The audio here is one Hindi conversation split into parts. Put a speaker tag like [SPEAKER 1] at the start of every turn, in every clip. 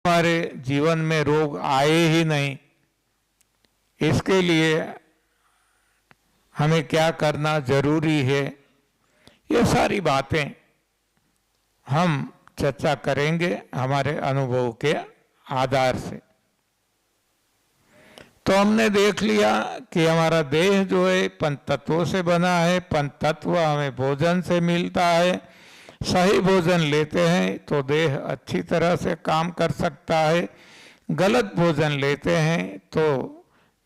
[SPEAKER 1] हमारे जीवन में रोग आए ही नहीं, इसके लिए हमें क्या करना जरूरी है, ये सारी बातें हम चर्चा करेंगे हमारे अनुभव के आधार से। तो हमने देख लिया कि हमारा देह जो है पंच तत्वों से बना है, पंच तत्व हमें भोजन से मिलता है। सही भोजन लेते हैं तो देह अच्छी तरह से काम कर सकता है, गलत भोजन लेते हैं तो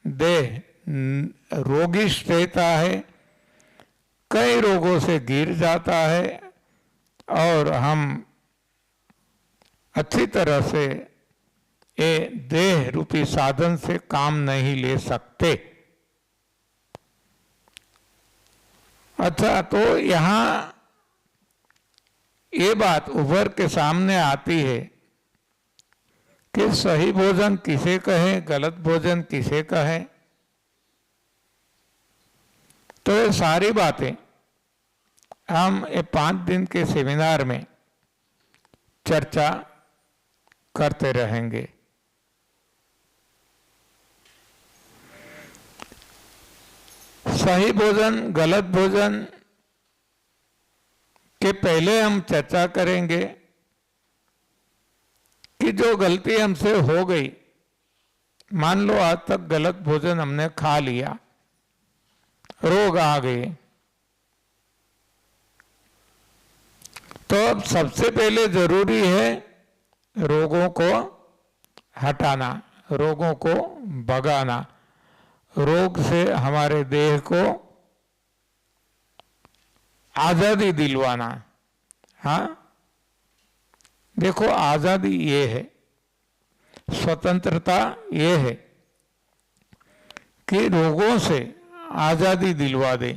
[SPEAKER 1] देह रोगिष्ठ रहता है, कई रोगों से घिर जाता है और हम अच्छी तरह से ये देह रूपी साधन से काम नहीं ले सकते। अच्छा, तो यहाँ ये बात उभर के सामने आती है कि सही भोजन किसे कहें, गलत भोजन किसे कहें। तो ये सारी बातें हम ये 5 दिन के सेमिनार में चर्चा करते रहेंगे। सही भोजन गलत भोजन के पहले हम चर्चा करेंगे कि जो गलती हमसे हो गई, मान लो आज तक गलत भोजन हमने खा लिया, रोग आ गए, तो अब सबसे पहले जरूरी है रोगों को हटाना, रोगों को भगाना, रोग से हमारे देह को आजादी दिलवाना। हाँ, देखो आजादी ये है, स्वतंत्रता ये है कि रोगों से आजादी दिलवा दे।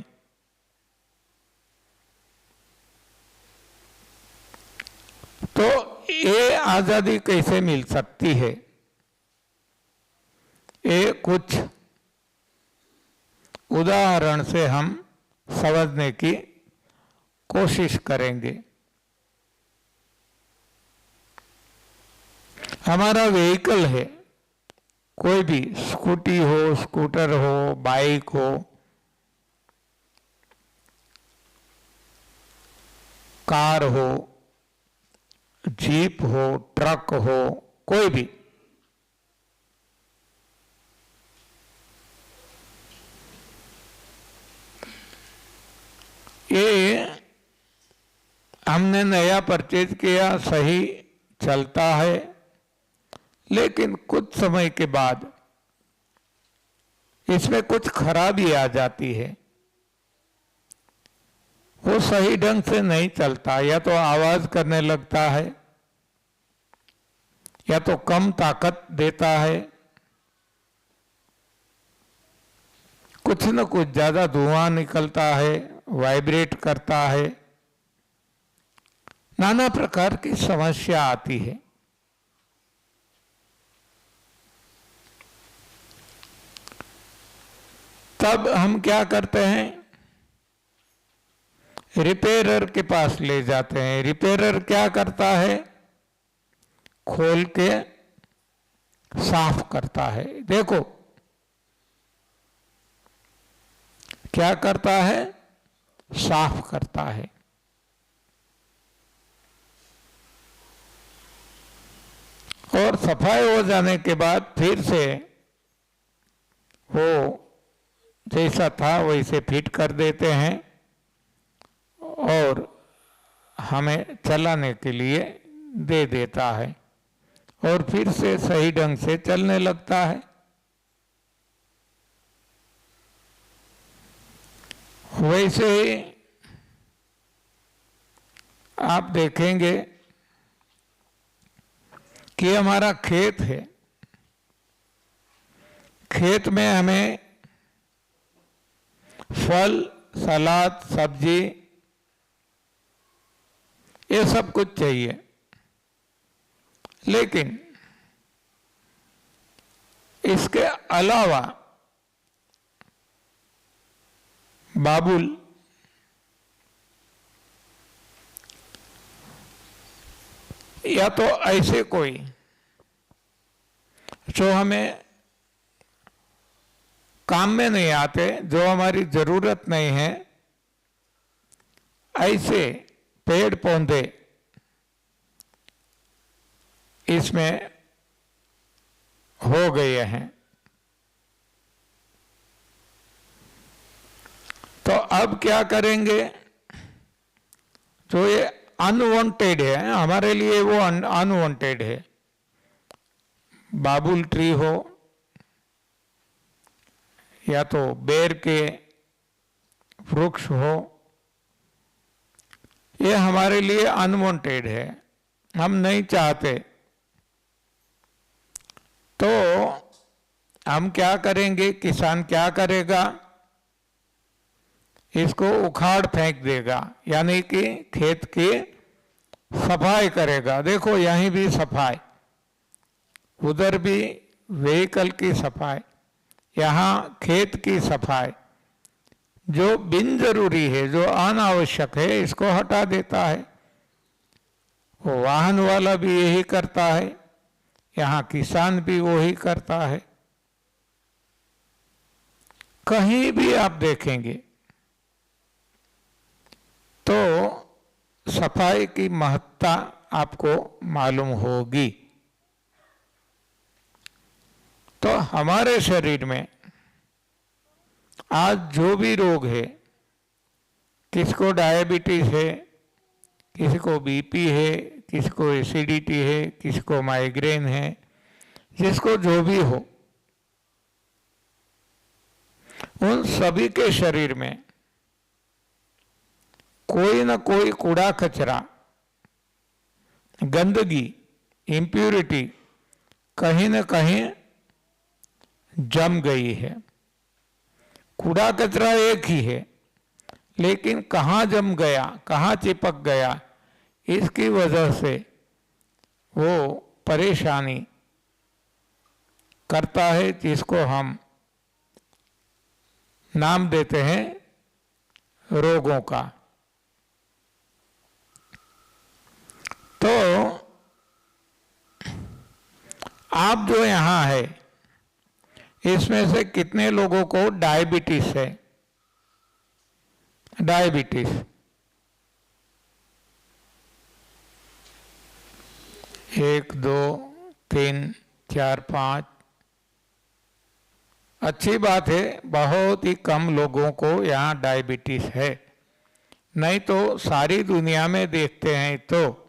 [SPEAKER 1] तो ये आजादी कैसे मिल सकती है, ये कुछ उदाहरण से हम समझने की कोशिश करेंगे। हमारा व्हीकल है, कोई भी स्कूटी हो, स्कूटर हो, बाइक हो, कार हो, जीप हो, ट्रक हो, कोई भी, ये हमने नया परचेज किया, सही चलता है, लेकिन कुछ समय के बाद इसमें कुछ खराबी आ जाती है, वो सही ढंग से नहीं चलता, या तो आवाज करने लगता है, या तो कम ताकत देता है, कुछ न कुछ ज्यादा धुआं निकलता है, वाइब्रेट करता है, नाना प्रकार की समस्या आती है। तब हम क्या करते हैं, रिपेयरर के पास ले जाते हैं। रिपेयरर क्या करता है, खोल के साफ करता है। देखो क्या करता है, साफ करता है। और सफाई हो जाने के बाद फिर से वो जैसा था वैसे फिट कर देते हैं और हमें चलाने के लिए दे देता है, और फिर से सही ढंग से चलने लगता है। वैसे ही आप देखेंगे कि हमारा खेत है, खेत में हमें फल, सलाद, सब्जी, ये सब कुछ चाहिए, लेकिन इसके अलावा बाबुल या तो ऐसे कोई जो हमें काम में नहीं आते, जो हमारी जरूरत नहीं है, ऐसे पेड़ पौधे इसमें हो गए हैं। तो अब क्या करेंगे? जो ये अनवांटेड है, हमारे लिए वो अनवांटेड है, बाबुल ट्री हो या तो बेर के वृक्ष हो, ये हमारे लिए अनवांटेड है, हम नहीं चाहते। तो हम क्या करेंगे? किसान क्या करेगा? इसको उखाड़ फेंक देगा, यानी कि खेत की सफाई करेगा। देखो यहीं भी सफाई, उधर भी व्हीकल की सफाई, यहाँ खेत की सफाई। जो बिन जरूरी है, जो अनावश्यक है, इसको हटा देता है। वो वाहन वाला भी यही करता है, यहाँ किसान भी वही करता है। कहीं भी आप देखेंगे तो सफाई की महत्ता आपको मालूम होगी। तो हमारे शरीर में आज जो भी रोग है, किसको डायबिटीज है, किसी को बीपी है, किसी को एसिडिटी है, किसी को माइग्रेन है, जिसको जो भी हो, उन सभी के शरीर में कोई न कोई कूड़ा कचरा, गंदगी, इम्प्यूरिटी कहीं न कहीं जम गई है। कूड़ा कचरा एक ही है, लेकिन कहाँ जम गया, कहाँ चिपक गया, इसकी वजह से वो परेशानी करता है, जिसको हम नाम देते हैं रोगों का। तो आप जो यहाँ है, इसमें से कितने लोगों को डायबिटीज है? डायबिटीज 1 2 3 4 5। अच्छी बात है, बहुत ही कम लोगों को यहाँ डायबिटीज है। नहीं तो सारी दुनिया में देखते हैं तो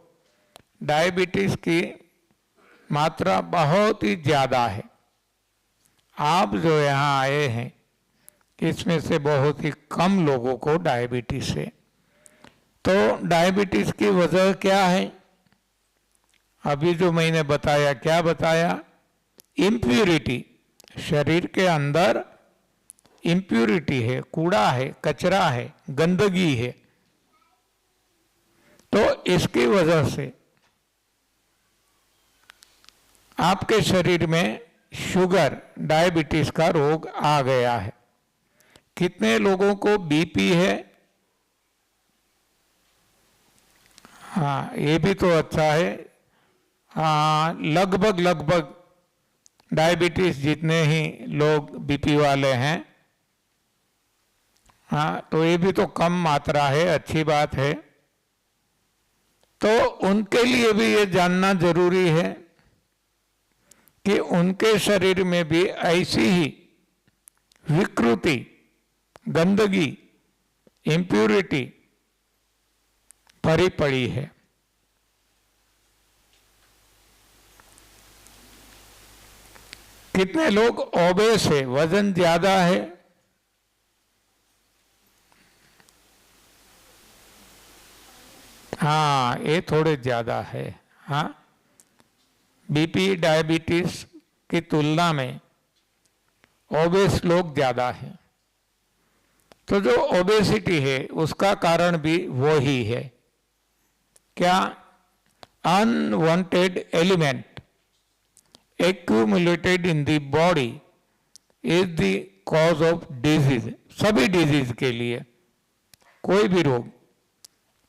[SPEAKER 1] डायबिटीज की मात्रा बहुत ही ज़्यादा है। आप जो यहाँ आए हैं, इसमें से बहुत ही कम लोगों को डायबिटीज है। तो डायबिटीज की वजह क्या है? अभी जो मैंने बताया, क्या बताया? इम्प्यूरिटी, शरीर के अंदर इम्प्यूरिटी है, कूड़ा है, कचरा है, गंदगी है। तो इसकी वजह से आपके शरीर में शुगर, डायबिटीज का रोग आ गया है। कितने लोगों को बीपी है? हाँ, ये भी तो अच्छा है। हाँ, लगभग डायबिटीज जितने ही लोग बीपी वाले हैं, हाँ, तो ये भी तो कम मात्रा है, अच्छी बात है। तो उनके लिए भी ये जानना जरूरी है कि उनके शरीर में भी ऐसी ही विकृति, गंदगी, इम्प्यूरिटी भरी पड़ी है। कितने लोग ओबेस है, वजन ज्यादा है? हाँ, ये थोड़े ज्यादा है। हाँ, बीपी, डायबिटीज की तुलना में ओबेस लोग ज्यादा हैं। तो जो ओबेसिटी है, उसका कारण भी वो ही है। क्या? Unwanted element accumulated in the body is the cause of disease। सभी डिजीज के लिए, कोई भी रोग,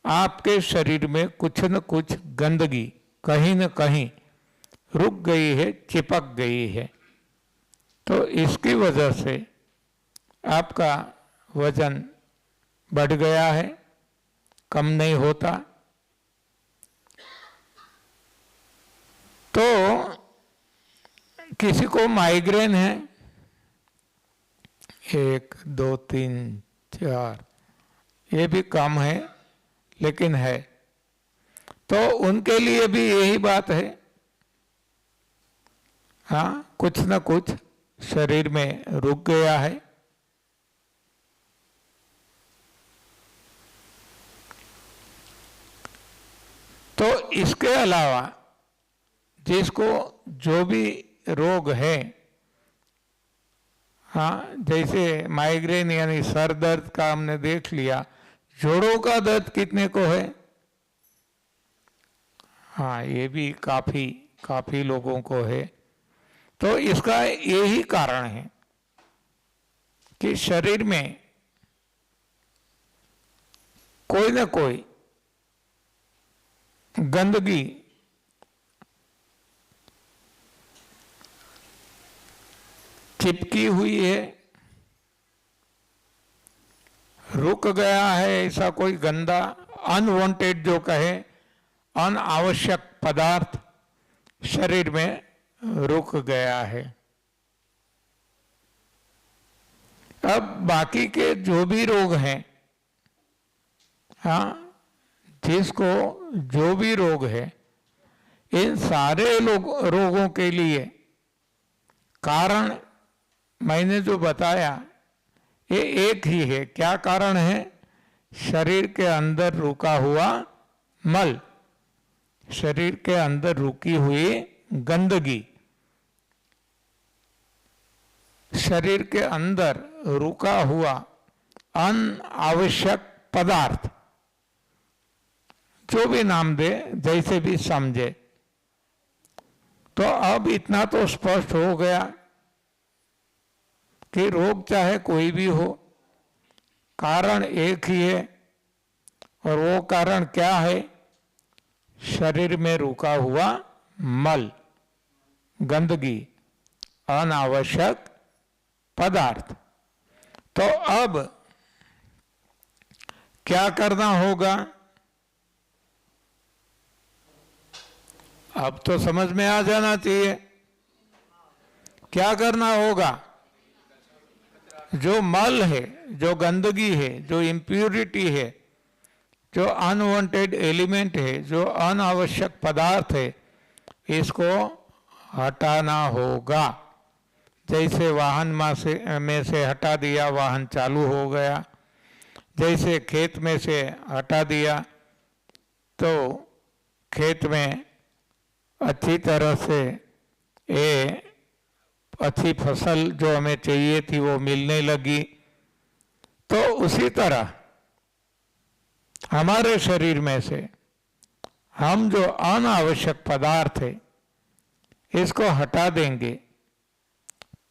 [SPEAKER 1] आपके शरीर में कुछ न कुछ गंदगी, कहीं न कहीं रुक गई है, चिपक गई है। तो इसकी वजह से आपका वजन बढ़ गया है, कम नहीं होता। तो किसी को माइग्रेन है, 1 2 3 4, ये भी कम है लेकिन है, तो उनके लिए भी यही बात है। हाँ, कुछ न कुछ शरीर में रुक गया है। तो इसके अलावा जिसको जो भी रोग है, हाँ, जैसे माइग्रेन यानी सर दर्द का हमने देख लिया, जोड़ों का दर्द कितने को है? हाँ, ये भी काफी लोगों को है। तो इसका यही कारण है कि शरीर में कोई ना कोई गंदगी चिपकी हुई है, रुक गया है, ऐसा कोई गंदा अनवांटेड जो कहे अनावश्यक पदार्थ शरीर में रुक गया है। अब बाकी के जो भी रोग हैं, हाँ, जिसको जो भी रोग है, इन सारे रोगों के लिए कारण मैंने जो बताया ये एक ही है। क्या कारण है? शरीर के अंदर रुका हुआ मल, शरीर के अंदर रुकी हुई गंदगी, शरीर के अंदर रुका हुआ अनावश्यक पदार्थ, जो भी नाम दे, जैसे भी समझे। तो अब इतना तो स्पष्ट हो गया कि रोग चाहे कोई भी हो, कारण एक ही है। और वो कारण क्या है? शरीर में रुका हुआ मल, गंदगी, अनावश्यक पदार्थ। तो अब क्या करना होगा? अब तो समझ में आ जाना चाहिए क्या करना होगा। जो मल है, जो गंदगी है, जो इम्प्यूरिटी है, जो अनवांटेड एलिमेंट है, जो अनावश्यक पदार्थ है, इसको हटाना होगा। जैसे वाहन में से हटा दिया, वाहन चालू हो गया। जैसे खेत में से हटा दिया तो खेत में अच्छी तरह से अच्छी फसल जो हमें चाहिए थी वो मिलने लगी। तो उसी तरह हमारे शरीर में से हम जो अनावश्यक पदार्थ है इसको हटा देंगे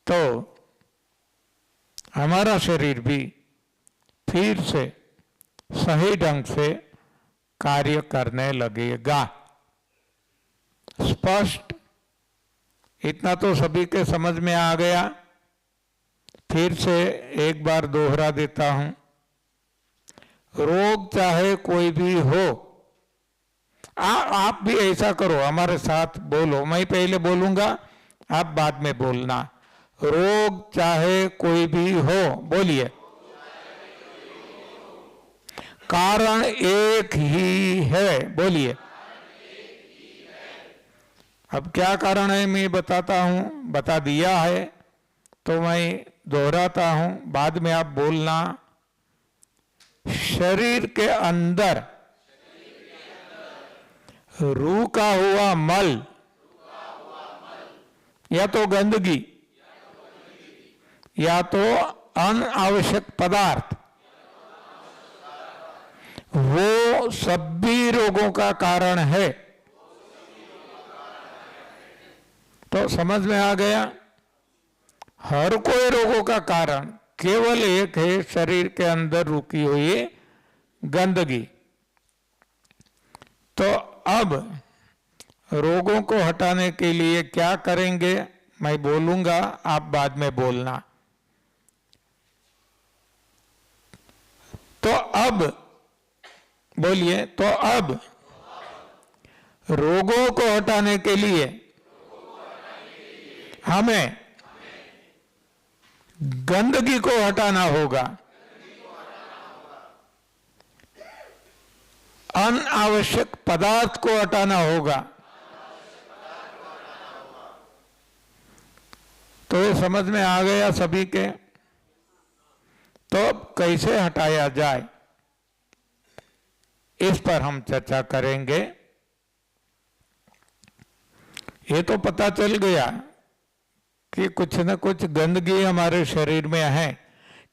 [SPEAKER 1] तो हमारा शरीर भी फिर से सही ढंग से कार्य करने लगेगा। स्पष्ट? इतना तो सभी के समझ में आ गया। फिर से एक बार दोहरा देता हूं। रोग चाहे कोई भी हो, आप भी ऐसा करो, हमारे साथ बोलो। मैं पहले बोलूंगा, आप बाद में बोलना। रोग चाहे कोई भी हो, बोलिए। कारण एक ही है, बोलिए। अब क्या कारण है मैं बताता हूं, बता दिया है तो मैं दोहराता हूं, बाद में आप बोलना। शरीर के अंदर रुका हुआ मल या तो गंदगी या तो अनावश्यक पदार्थ, वो सभी रोगों का कारण है। तो समझ में आ गया? हर कोई रोगों का कारण केवल एक है, शरीर के अंदर रुकी हुई गंदगी। तो अब रोगों को हटाने के लिए क्या करेंगे मैं बोलूंगा, आप बाद में बोलना। तो अब बोलिए, तो अब रोगों को हटाने के लिए हमें गंदगी को हटाना होगा, अनावश्यक पदार्थ को हटाना होगा। तो ये समझ में आ गया सभी के? तो अब कैसे हटाया जाए इस पर हम चर्चा करेंगे। ये तो पता चल गया कि कुछ न कुछ गंदगी हमारे शरीर में है,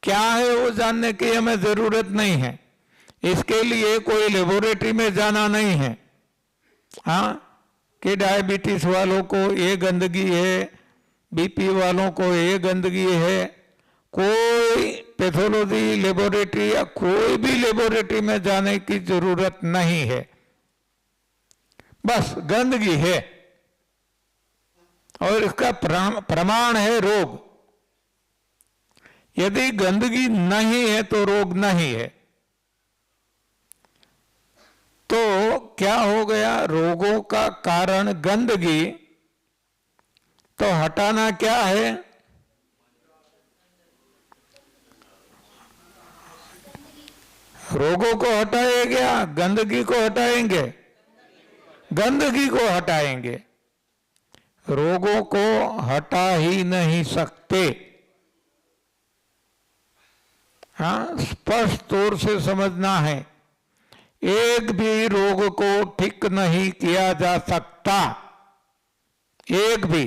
[SPEAKER 1] क्या है वो जानने की हमें जरूरत नहीं है, इसके लिए कोई लेबोरेटरी में जाना नहीं है। हाँ, कि डायबिटीज वालों को ये गंदगी है, बीपी वालों को ये गंदगी है, कोई पैथोलॉजी लेबोरेटरी या कोई भी लेबोरेटरी में जाने की जरूरत नहीं है। बस गंदगी है और इसका प्रमाण है रोग। यदि गंदगी नहीं है तो रोग नहीं है। तो क्या हो गया? रोगों का कारण गंदगी, तो हटाना क्या है? रोगों को हटाएंगे क्या गंदगी को हटाएंगे? गंदगी को हटाएंगे, रोगों को हटा ही नहीं सकते। हाँ, स्पष्ट तौर से समझना है, एक भी रोग को ठीक नहीं किया जा सकता, एक भी।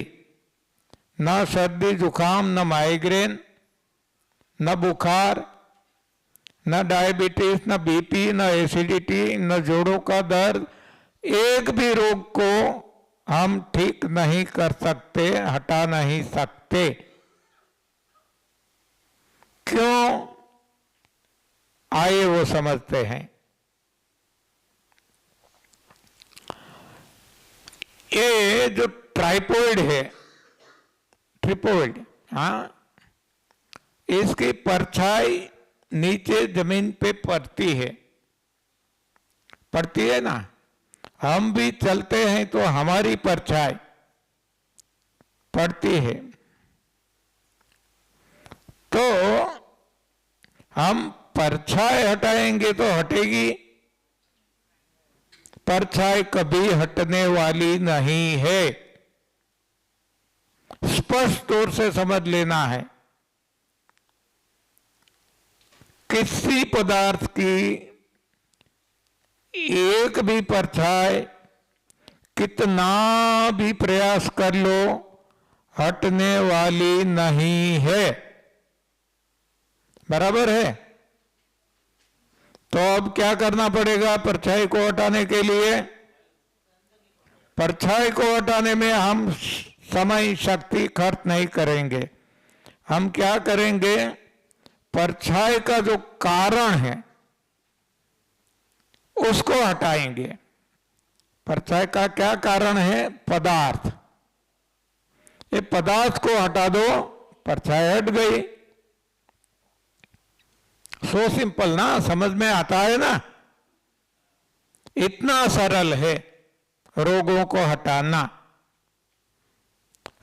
[SPEAKER 1] न सर्दी जुकाम, न माइग्रेन, न बुखार, न डायबिटीज, न बीपी, न एसिडिटी, न जोड़ों का दर्द, एक भी रोग को हम ठीक नहीं कर सकते, हटा नहीं सकते। क्यों? आइए वो समझते हैं। ये जो ट्राइपॉइड है, ट्रिपॉइड, हाँ, इसकी परछाई नीचे जमीन पे पड़ती है ना। हम भी चलते हैं तो हमारी परछाई पड़ती है, तो हम परछाई हटाएंगे तो हटेगी? परछाई कभी हटने वाली नहीं है, स्पष्ट तौर से समझ लेना है। किसी पदार्थ की एक भी परछाई कितना भी प्रयास कर लो हटने वाली नहीं है। बराबर है? तो अब क्या करना पड़ेगा परछाई को हटाने के लिए? परछाई को हटाने में हम समय शक्ति खर्च नहीं करेंगे। हम क्या करेंगे? परछाई का जो कारण है उसको हटाएंगे। परछाई का क्या कारण है? पदार्थ। ये पदार्थ को हटा दो, परछाई हट गई। सो सिंपल ना, समझ में आता है ना? इतना सरल है रोगों को हटाना।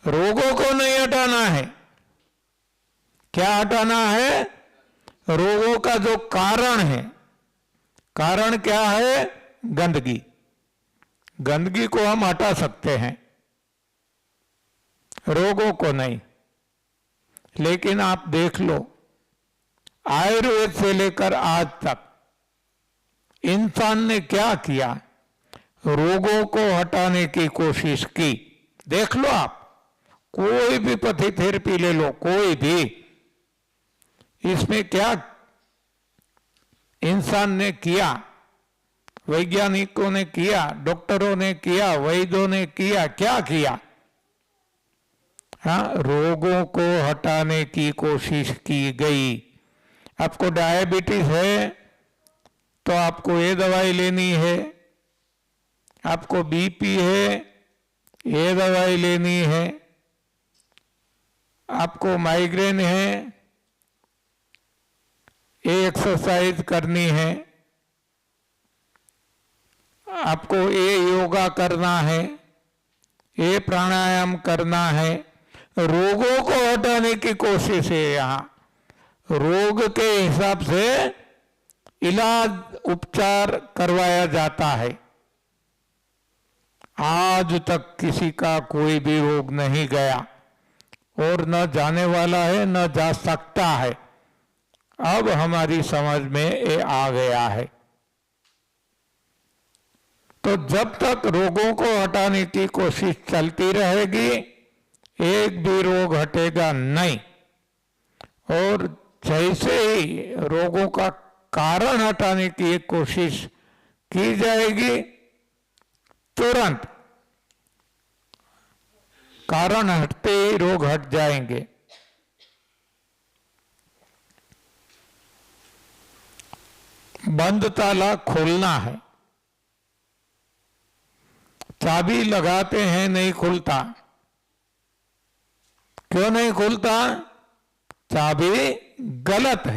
[SPEAKER 1] रोगों को नहीं हटाना है, क्या हटाना है? रोगों का जो कारण है। कारण क्या है? गंदगी। गंदगी को हम हटा सकते हैं, रोगों को नहीं। लेकिन आप देख लो, आयुर्वेद से लेकर आज तक इंसान ने क्या किया? रोगों को हटाने की कोशिश की। देख लो आप, कोई भी पैथोथेरेपी ले लो, कोई भी, इसमें क्या इंसान ने किया? वैज्ञानिकों ने किया, डॉक्टरों ने किया, वैद्यों ने किया, क्या किया? हाँ, रोगों को हटाने की कोशिश की गई। आपको डायबिटीज है तो आपको ये दवाई लेनी है, आपको बीपी है ये दवाई लेनी है, आपको माइग्रेन है, ये एक्सरसाइज करनी है, आपको ये योगा करना है, ये प्राणायाम करना है। रोगों को हटाने की कोशिश है। यहाँ रोग के हिसाब से इलाज उपचार करवाया जाता है। आज तक किसी का कोई भी रोग नहीं गया और न जाने वाला है, न जा सकता है। अब हमारी समझ में ये आ गया है। तो जब तक रोगों को हटाने की कोशिश चलती रहेगी, एक भी रोग हटेगा नहीं। और जैसे ही रोगों का कारण हटाने की कोशिश की जाएगी, तुरंत कारण हटते ही रोग हट जाएंगे। बंद ताला खोलना है, चाबी लगाते हैं नहीं खुलता। क्यों नहीं खुलता? चाबी गलत है।